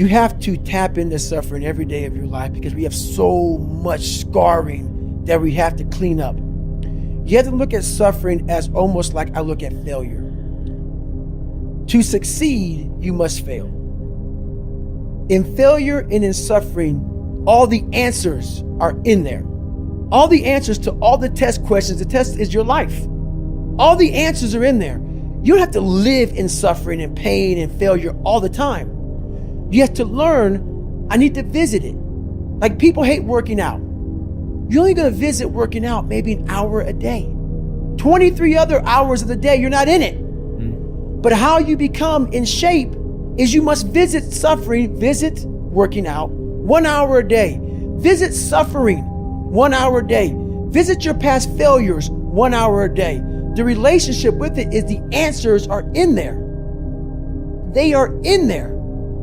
You have to tap into suffering every day of your life because we have so much scarring that we have to clean up. You have to look at suffering as almost like I look at failure. To succeed, you must fail. In failure and in suffering, all the answers are in there. All the answers to all the test questions. The test is your life. All the answers are in there. You don't have to live in suffering and pain and failure all the time. You have to learn, I need to visit it. Like people hate working out. You're only going to visit working out maybe an hour a day. 23 other hours of the day, you're not in it. But how you become in shape is you must visit suffering, visit working out 1 hour a day. Visit suffering 1 hour a day. Visit your past failures 1 hour a day. The relationship with it is the answers are in there. They are in there.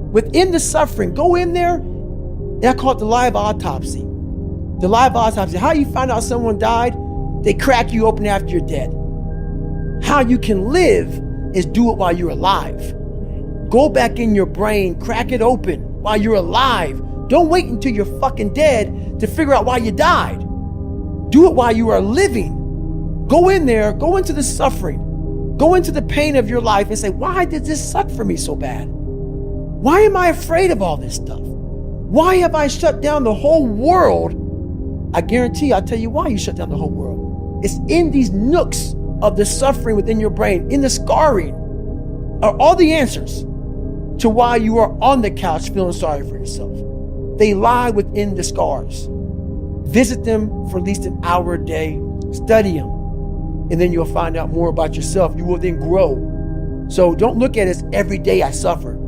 Within the suffering, go in there, and I call it the live autopsy. The live autopsy. How you find out someone died? They crack you open after you're dead. How you can live is do it while you're alive. Go back in your brain, crack it open while you're alive. Don't wait until you're fucking dead to figure out why you died. Do it while you are living. Go in there, go into the suffering, go into the pain of your life and say, why did this suck for me so bad? Why am I afraid of all this stuff? Why have I shut down the whole world? I guarantee I'll tell you why you shut down the whole world. It's in these nooks of the suffering within your brain, in the scarring, are all the answers to why you are on the couch feeling sorry for yourself. They lie within the scars. Visit them for at least an hour a day, study them, and then you'll find out more about yourself. You will then grow. So don't look at it as every day I suffer.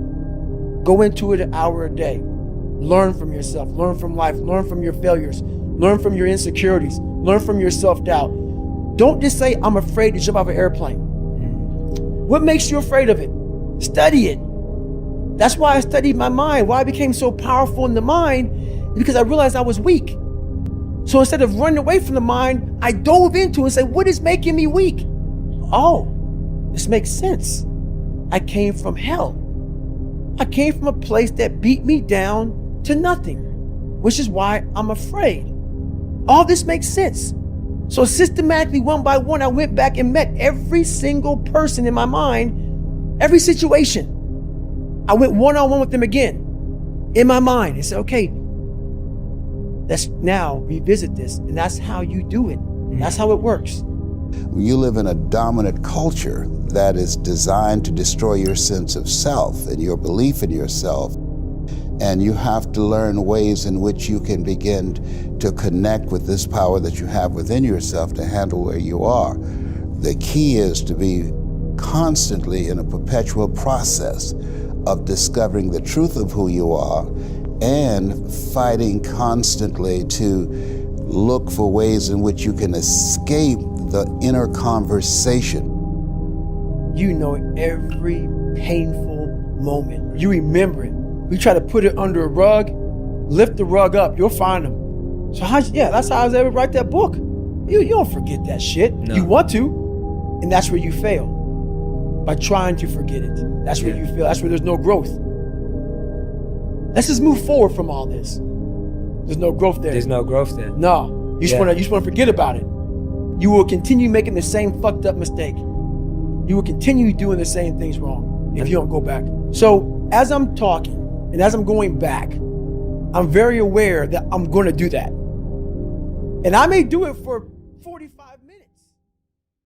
Go into it an hour a day. Learn from yourself, learn from life, learn from your failures, learn from your insecurities, learn from your self-doubt. Don't just say, I'm afraid to jump off an airplane. What makes you afraid of it? Study it. That's why I studied my mind. Why I became so powerful in the mind is because I realized I was weak. So instead of running away from the mind, I dove into it and said, what is making me weak? Oh, this makes sense. I came from hell. I came from a place that beat me down to nothing, which is why I'm afraid. All this makes sense. So systematically, one by one, I went back and met every single person in my mind, every situation. I went one-on-one with them again in my mind and said, okay, let's now revisit this. And that's how you do it. That's how it works. You live in a dominant culture that is designed to destroy your sense of self and your belief in yourself. And you have to learn ways in which you can begin to connect with this power that you have within yourself to handle where you are. The key is to be constantly in a perpetual process of discovering the truth of who you are and fighting constantly to look for ways in which you can escape the inner conversation. You know every painful moment. You remember it. We try to put it under a rug, lift the rug up, you'll find them. So that's how I was able to write that book. You don't forget that shit. No. You want to, and that's where you fail. By trying to forget it. That's where you fail. That's where there's no growth. Let's just move forward from all this. There's no growth there. There's no growth there. No. You just want to forget about it. You will continue making the same fucked up mistake. You will continue doing the same things wrong if you don't go back. So as I'm talking and as I'm going back, I'm very aware that I'm going to do that. And I may do it for 45 minutes.